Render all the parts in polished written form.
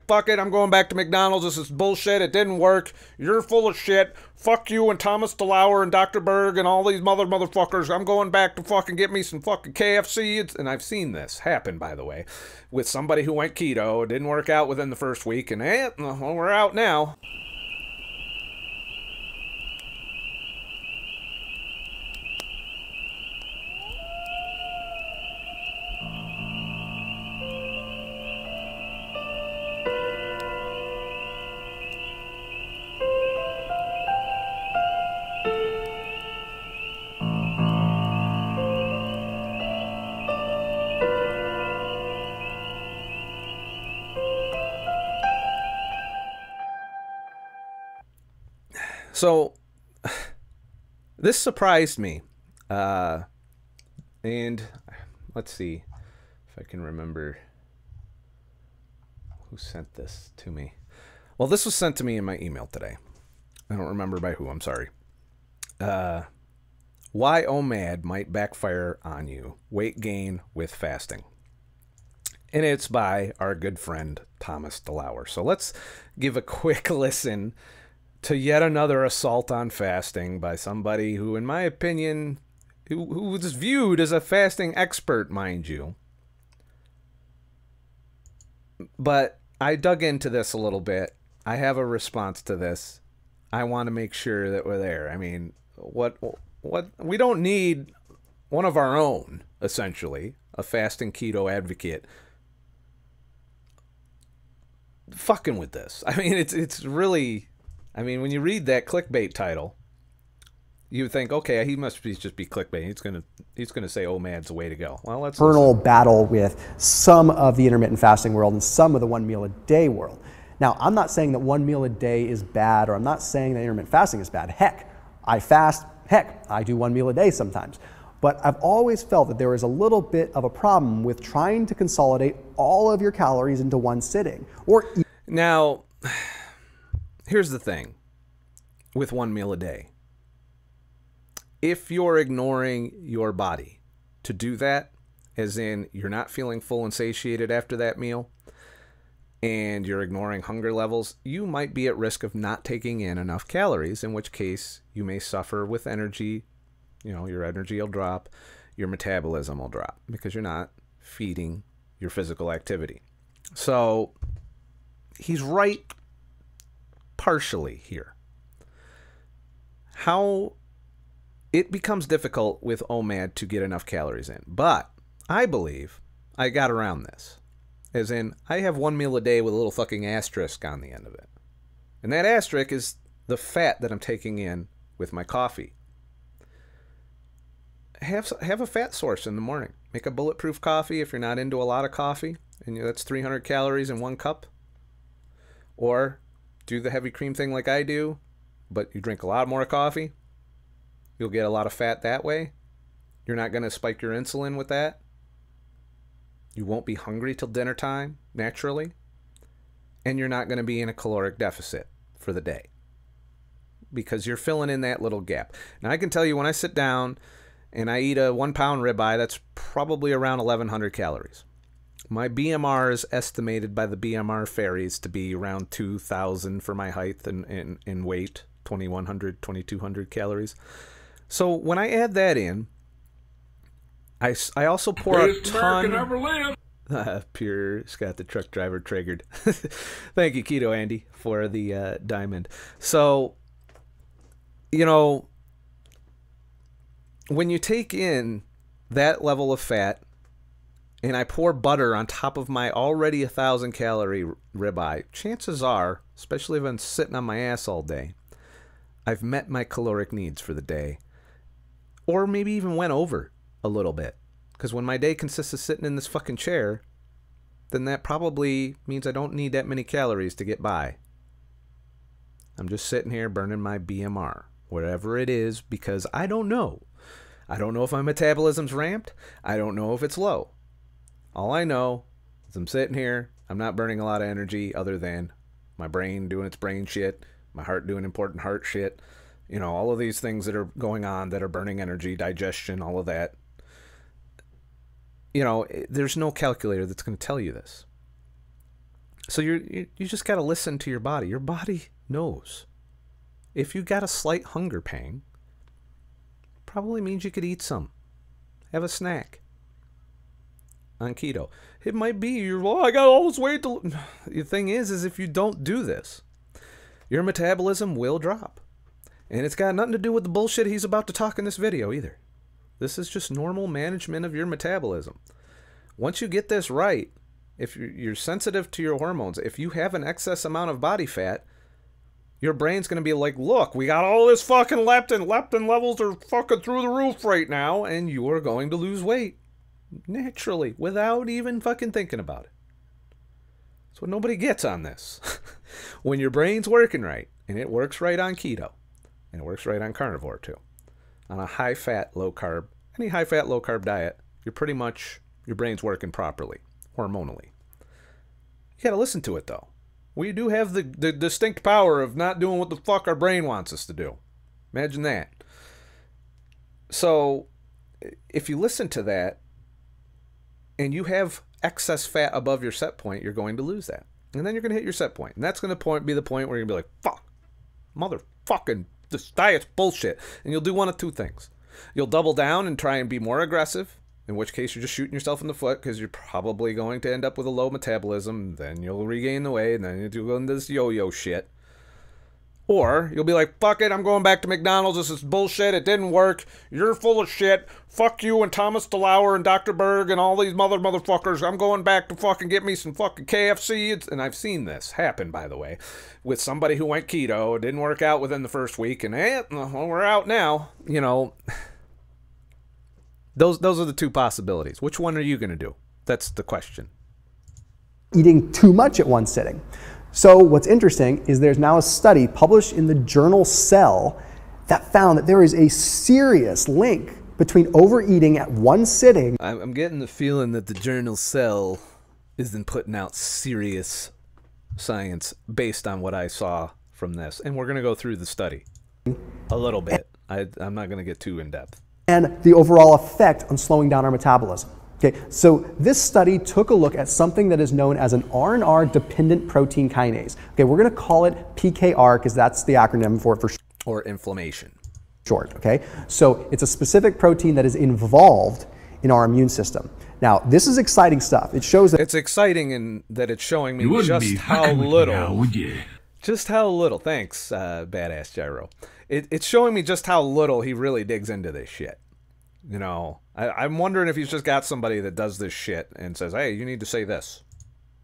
fuck it, I'm going back to McDonald's. This is bullshit. It didn't work. You're full of shit. Fuck you and Thomas Delauer and Dr. Berg and all these motherfuckers. I'm going back to fucking get me some fucking KFC. And I've seen this happen, by the way, with somebody who went keto. It didn't work out within the first week, and well, we're out now. So, this surprised me, and let's see if I can remember who sent this to me. Well, this was sent to me in my email today. I don't remember by who, I'm sorry. Why OMAD might backfire on you, weight gain with fasting. And it's by our good friend, Thomas Delauer. So let's give a quick listen to yet another assault on fasting by somebody who, in my opinion, who was viewed as a fasting expert, mind you. But I dug into this a little bit. I have a response to this. I want to make sure that we're there. I mean, what we don't need one of our own, essentially, a fasting keto advocate, fucking with this. I mean, it's really... I mean, when you read that clickbait title, you would think, okay, he must just be clickbait. He's gonna say OMAD's the way to go. Well, let's internal battle with some of the intermittent fasting world and some of the 1 meal a day world. Now, I'm not saying that 1 meal a day is bad, or I'm not saying that intermittent fasting is bad. Heck, I fast. Heck, I do 1 meal a day sometimes. But I've always felt that there is a little bit of a problem with trying to consolidate all of your calories into one sitting. Now, here's the thing with 1 meal a day. If you're ignoring your body to do that, as in you're not feeling full and satiated after that meal, and you're ignoring hunger levels, you might be at risk of not taking in enough calories, in which case you may suffer with energy. You know, your energy will drop, your metabolism will drop, because you're not feeding your physical activity. So he's right partially here. How it becomes difficult with OMAD to get enough calories in. But I believe I got around this. As in, I have 1 meal a day with a little fucking asterisk on the end of it. And that asterisk is the fat that I'm taking in with my coffee. Have a fat source in the morning. Make a bulletproof coffee if you're not into a lot of coffee, and that's 300 calories in 1 cup. Or do the heavy cream thing like I do, but you drink a lot more coffee. You'll get a lot of fat that way. You're not going to spike your insulin with that. You won't be hungry till dinner time, naturally. And you're not going to be in a caloric deficit for the day, because you're filling in that little gap. Now, I can tell you, when I sit down and I eat a 1 pound ribeye, that's probably around 1,100 calories. My BMR is estimated by the BMR fairies to be around 2,000 for my height and weight, 2,100, 2,200 calories. So when I add that in, I also pour a ton... Pure Scott the Truck Driver triggered. Thank you, Keto Andy, for the diamond. So, you know, when you take in that level of fat, and I pour butter on top of my already 1,000 calorie ribeye, chances are, especially if I'm sitting on my ass all day, I've met my caloric needs for the day. Or maybe even went over a little bit. Because when my day consists of sitting in this fucking chair, then that probably means I don't need that many calories to get by. I'm just sitting here burning my BMR, whatever it is, because I don't know. I don't know if my metabolism's ramped. I don't know if it's low. All I know is I'm sitting here, I'm not burning a lot of energy other than my brain doing its brain shit, my heart doing important heart shit, you know, all of these things that are going on that are burning energy, digestion, all of that. You know, there's no calculator that's going to tell you this. So you just got to listen to your body. Your body knows. If you got a slight hunger pang, probably means you could eat some. Have a snack. On keto. It might be I got all this weight to... The thing is if you don't do this, your metabolism will drop. And it's got nothing to do with the bullshit he's about to talk in this video either. This is just normal management of your metabolism. Once you get this right, if you're sensitive to your hormones, if you have an excess amount of body fat, your brain's going to be like, look, we got all this fucking leptin. Leptin levels are fucking through the roof right now, and you are going to lose weight. Naturally, without even fucking thinking about it. That's what nobody gets on this. When your brain's working right, and it works right on keto, and it works right on carnivore too, on a high-fat, low-carb, any high-fat, low-carb diet, you're pretty much, your brain's working properly, hormonally. You gotta listen to it, though. We do have the distinct power of not doing what the fuck our brain wants us to do. Imagine that. So, if you listen to that, and you have excess fat above your set point, you're going to lose that. And then you're going to hit your set point. And that's going to be the point where you're going to be like, fuck, motherfucking, this diet's bullshit. And you'll do one of two things. You'll double down and try and be more aggressive, in which case you're just shooting yourself in the foot because you're probably going to end up with a low metabolism. Then you'll regain the weight, and then you'll go into this yo-yo shit. Or you'll be like, fuck it, I'm going back to McDonald's. This is bullshit. It didn't work. You're full of shit. Fuck you and Thomas Delauer and Dr. Berg and all these motherfuckers. I'm going back to fucking get me some fucking KFC. And I've seen this happen, by the way, with somebody who went keto. It didn't work out within the first week. And well, we're out now. You know, those are the two possibilities. Which one are you going to do? That's the question. Eating too much at one sitting. So what's interesting is there's now a study published in the journal Cell that found that there is a serious link between overeating at one sitting. I'm getting the feeling that the journal Cell isn't putting out serious science based on what I saw from this. And we're going to go through the study a little bit. I'm not going to get too in depth. And the overall effect on slowing down our metabolism. Okay, so this study took a look at something that is known as an RNR-dependent protein kinase. Okay, we're going to call it PKR because that's the acronym for or inflammation. Short, okay? So it's a specific protein that is involved in our immune system. Now, this is exciting stuff. It shows that... It's exciting in that it's showing me just how little... Now, would you? Just how little... Thanks, Badass Gyro. It's showing me just how little he really digs into this shit. You know, I'm wondering if he's just got somebody that does this shit and says, hey, you need to say this.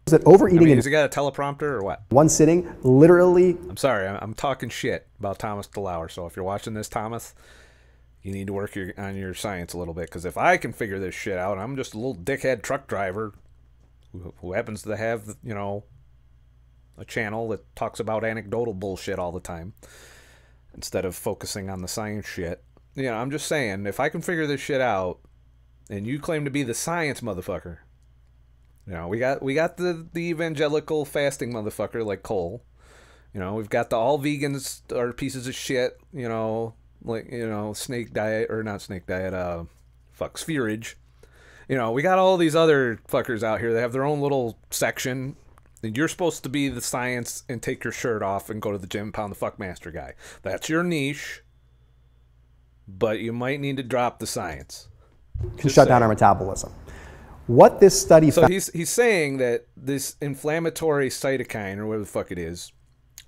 Is that overeating? Has he got a teleprompter or what? One sitting, literally. I'm sorry, I'm talking shit about Thomas Delauer. So if you're watching this, Thomas, you need to work on your science a little bit. Because if I can figure this shit out, I'm just a little dickhead truck driver who happens to have, you know, a channel that talks about anecdotal bullshit all the time instead of focusing on the science shit. You know, I'm just saying, if I can figure this shit out, and you claim to be the science motherfucker, you know, we got the evangelical fasting motherfucker like Cole. You know, we've got the all vegans are pieces of shit. You know, like, you know, snake diet or not snake diet. Spherage. You know, we got all these other fuckers out here that have their own little section. And you're supposed to be the science and take your shirt off and go to the gym, pound the fuckmaster guy. That's your niche. But you might need to drop the science. Can shut down our metabolism. What this study so he's saying that this inflammatory cytokine or whatever the fuck it is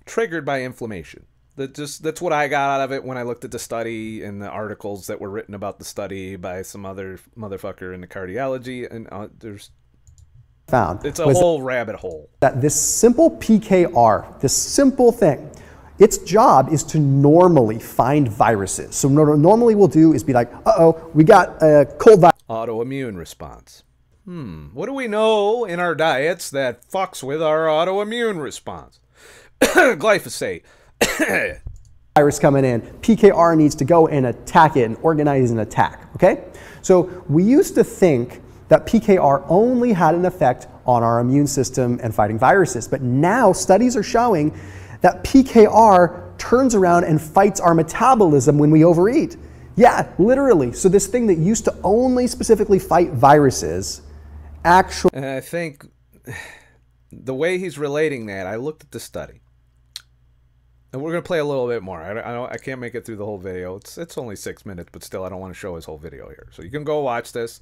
triggered by inflammation. That's what I got out of it when I looked at the study and the articles that were written about the study by some other motherfucker in the cardiology, and there's found it's a whole rabbit hole. That this simple PKR, this simple thing, its job is to normally find viruses. So normally we'll do is be like, uh-oh, we got a cold virus. Autoimmune response. What do we know in our diets that fucks with our autoimmune response? Glyphosate. Virus coming in. PKR needs to go and attack it and organize an attack, okay? So we used to think that PKR only had an effect on our immune system and fighting viruses. But now studies are showing that PKR turns around and fights our metabolism when we overeat. Yeah, literally. So this thing that used to only specifically fight viruses actually... I think the way he's relating that, I looked at the study. And we're going to play a little bit more. I can't make it through the whole video. It's only 6 minutes, but still I don't want to show his whole video here. So you can go watch this.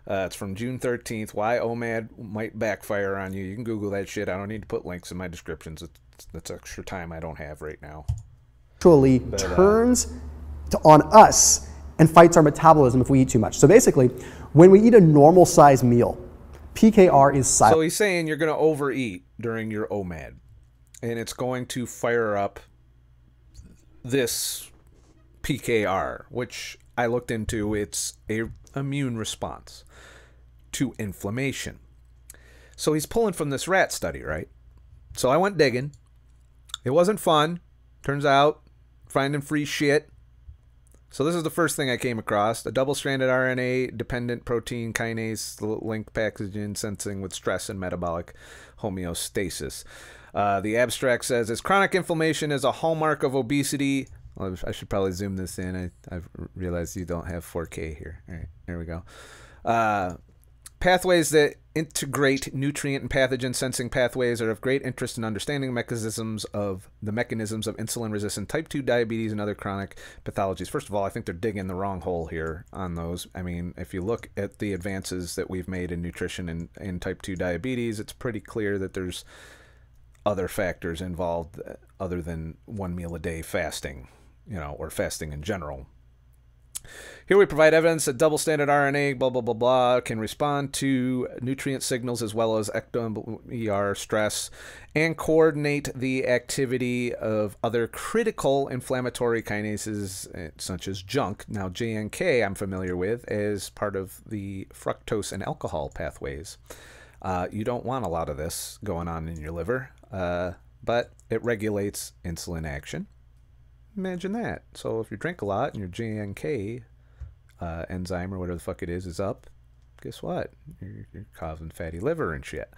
It's from June 13th. Why OMAD might backfire on you. You can Google that shit. I don't need to put links in my descriptions. That's extra time I don't have right now. Actually turns on us and fights our metabolism if we eat too much. So basically, when we eat a normal size meal, PKR is silent. So he's saying you're going to overeat during your OMAD, and it's going to fire up this PKR, which I looked into. It's a immune response to inflammation. So he's pulling from this rat study, right? So I went digging. It wasn't fun. Turns out, finding free shit. So this is the first thing I came across. A double-stranded RNA-dependent protein kinase link packaging sensing with stress and metabolic homeostasis. The abstract says, as chronic inflammation is a hallmark of obesity. Well, I should probably zoom this in. I've realized you don't have 4K here. All right, there we go. Pathways that integrate nutrient and pathogen sensing pathways are of great interest in understanding the mechanisms of insulin-resistant type 2 diabetes and other chronic pathologies. First of all, I think they're digging the wrong hole here on those. I mean, if you look at the advances that we've made in nutrition in type 2 diabetes, it's pretty clear that there's other factors involved other than 1 meal a day fasting, or fasting in general. Here we provide evidence that double-stranded RNA, blah, blah, blah, blah, can respond to nutrient signals as well as ecto-ER stress and coordinate the activity of other critical inflammatory kinases such as JNK. Now, JNK I'm familiar with as part of the fructose and alcohol pathways. You don't want a lot of this going on in your liver, but it regulates insulin action. Imagine that. So if you drink a lot and your JNK enzyme or whatever the fuck it is up, guess what? You're causing fatty liver and shit.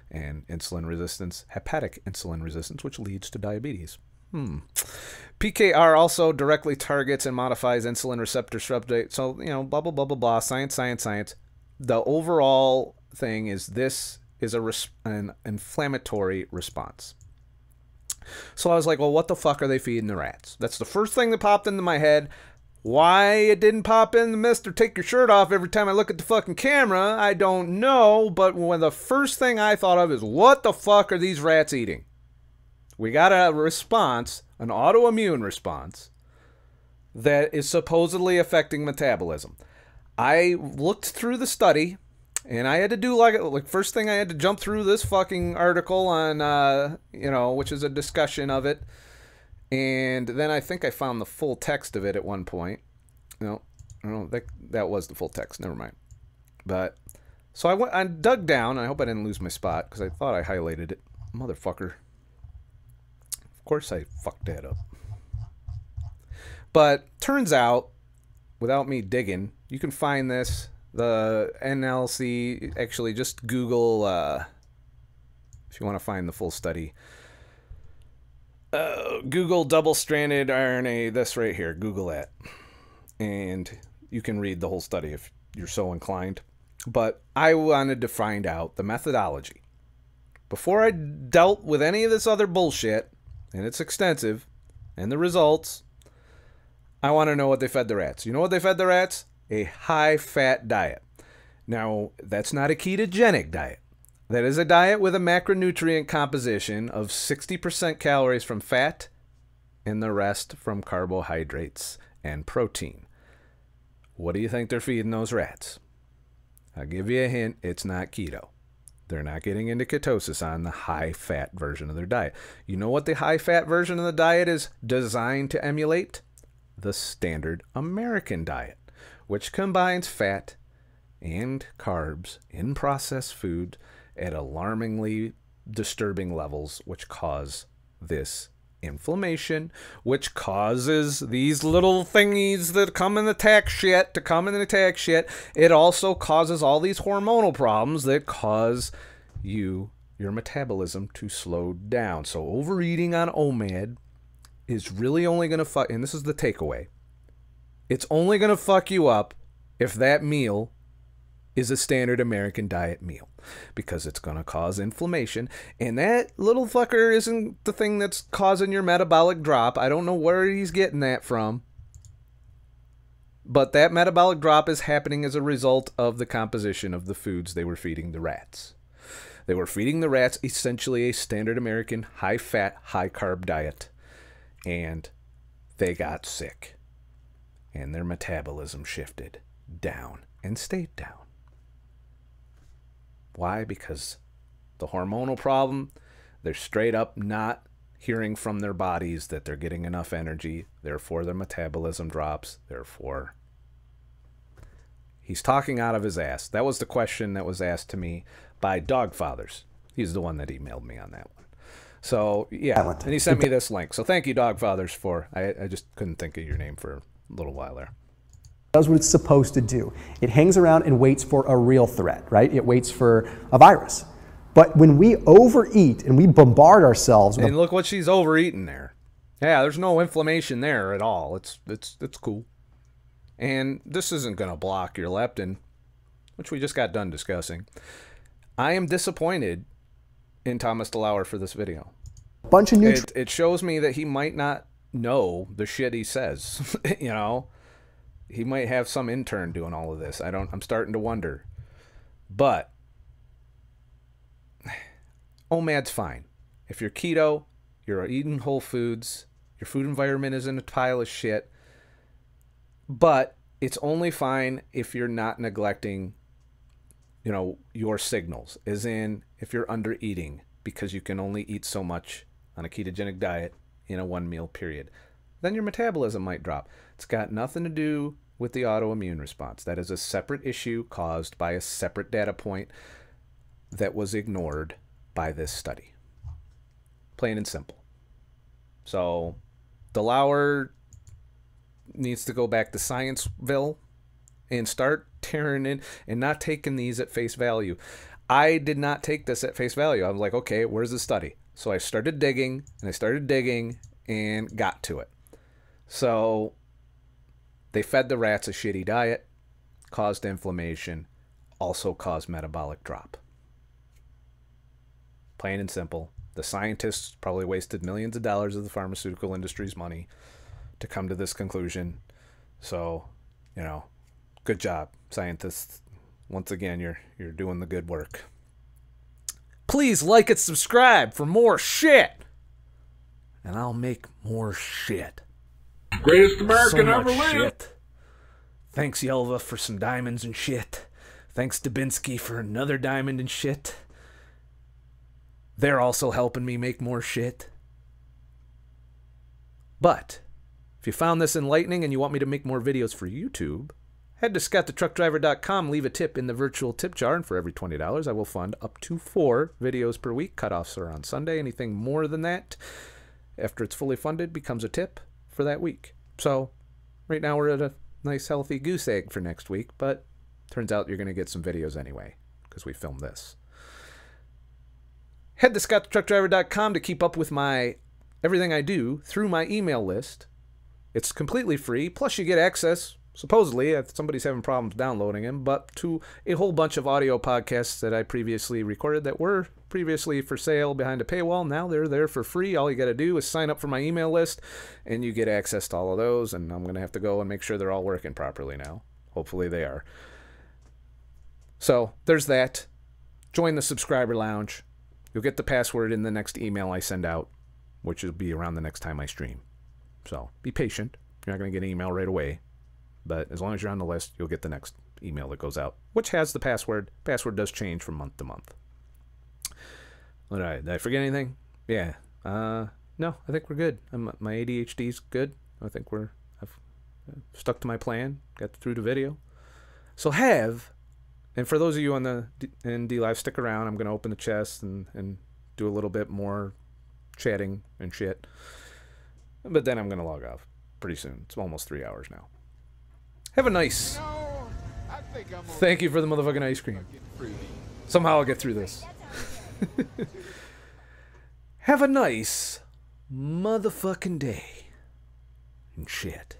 And insulin resistance, hepatic insulin resistance, which leads to diabetes. PKR also directly targets and modifies insulin receptor substrate. So, blah, blah, blah, blah, blah. Science, science, science. The overall thing is this is an inflammatory response. So I was like, well, what the fuck are they feeding the rats? That's the first thing that popped into my head. Why it didn't pop in the Mr. Take your shirt off every time I look at the fucking camera, I don't know. But the first thing I thought of is, what the fuck are these rats eating? We got a response, an autoimmune response, that is supposedly affecting metabolism. I looked through the study. And I had to do like first thing I had to jump through this fucking article on, which is a discussion of it. And then I think I found the full text of it at one point. No, that was the full text. Never mind. But so I dug down. And I hope I didn't lose my spot because I thought I highlighted it. Motherfucker. Of course I fucked that up. But turns out, without me digging, you can find this. The NLC, actually just Google, if you want to find the full study, Google double-stranded RNA, this right here, Google that. And you can read the whole study if you're so inclined. But I wanted to find out the methodology. Before I dealt with any of this other bullshit, and it's extensive, and the results, I want to know what they fed the rats. You know what they fed the rats? A high-fat diet. Now, that's not a ketogenic diet. That is a diet with a macronutrient composition of 60% calories from fat and the rest from carbohydrates and protein. What do you think they're feeding those rats? I'll give you a hint. It's not keto. They're not getting into ketosis on the high-fat version of their diet. You know what the high-fat version of the diet is designed to emulate? The standard American diet, which combines fat and carbs in processed food at alarmingly disturbing levels, which cause this inflammation, which causes these little thingies that come and attack shit to come and attack shit. It also causes all these hormonal problems that cause your metabolism to slow down. So overeating on OMAD is really only going to fuck, and this is the takeaway, it's only going to fuck you up if that meal is a standard American diet meal because it's going to cause inflammation. And that little fucker isn't the thing that's causing your metabolic drop. I don't know where he's getting that from. But that metabolic drop is happening as a result of the composition of the foods they were feeding the rats. They were feeding the rats essentially a standard American high-fat, high-carb diet. And they got sick. And their metabolism shifted down and stayed down. Why? Because the hormonal problem, they're straight up not hearing from their bodies that they're getting enough energy. Therefore, their metabolism drops. Therefore, he's talking out of his ass. That was the question that was asked to me by Dog Fathers. He's the one that emailed me on that one. So, yeah, and he sent me this link. So thank you, Dog Fathers, for... I just couldn't think of your name for a little while there. Does what it's supposed to do. It hangs around and waits for a real threat, right? It waits for a virus. But when we overeat and we bombard ourselves with... And look what she's overeating there. Yeah, there's no inflammation there at all. It's cool. And this isn't going to block your leptin, which we just got done discussing. I am disappointed in Thomas Delauer for this video. Bunch of nutrients. It shows me that he might not know the shit he says. You know, he might have some intern doing all of this. I'm starting to wonder. But OMAD's fine. If you're keto, you're eating whole foods, your food environment isn't a pile of shit. But it's only fine if you're not neglecting, you know, your signals. As in, if you're under eating because you can only eat so much on a ketogenic diet in a 1 meal period, then your metabolism might drop. It's got nothing to do with the autoimmune response. That is a separate issue caused by a separate data point that was ignored by this study. Plain and simple. So Delauer needs to go back to Scienceville and start tearing in and not taking these at face value. I did not take this at face value. I was like, okay, where's the study? So I started digging and got to it. So they fed the rats a shitty diet, caused inflammation, also caused metabolic drop. Plain and simple. The scientists probably wasted millions of dollars of the pharmaceutical industry's money to come to this conclusion. So, you know, good job, scientists. Once again, you're doing the good work. Please like and subscribe for more shit. And I'll make more shit. Greatest American So ever much lived. shit. Thanks, Yelva, for some diamonds and shit. Thanks, Dubinsky, for another diamond and shit. They're also helping me make more shit. But if you found this enlightening and you want me to make more videos for YouTube, head to ScottTheTruckDriver.com, leave a tip in the virtual tip jar, and for every $20, I will fund up to 4 videos per week. Cutoffs are on Sunday. Anything more than that, after it's fully funded, becomes a tip for that week. So right now we're at a nice healthy goose egg for next week, but turns out you're going to get some videos anyway because we filmed this. Head to ScottTheTruckDriver.com to keep up with everything I do through my email list. It's completely free, plus you get access, supposedly, if somebody's having problems downloading them, but to a whole bunch of audio podcasts that I previously recorded that were previously for sale behind a paywall. Now they're there for free. All you got to do is sign up for my email list, and you get access to all of those, and I'm going to have to go and make sure they're all working properly now. Hopefully they are. So there's that. Join the subscriber lounge. You'll get the password in the next email I send out, which will be around the next time I stream. So be patient. You're not going to get an email right away. But as long as you're on the list, you'll get the next email that goes out, which has the password. Password does change from month to month. Did I forget anything? Yeah. No, I think we're good. My ADHD's good. I think I've stuck to my plan, got through the video. So and for those of you in D-Live, stick around. I'm going to open the chest and do a little bit more chatting and shit. But then I'm going to log off pretty soon. It's almost 3 hours now. Have a nice... Thank you for the motherfucking ice cream. Somehow I'll get through this. Have a nice motherfucking day and shit.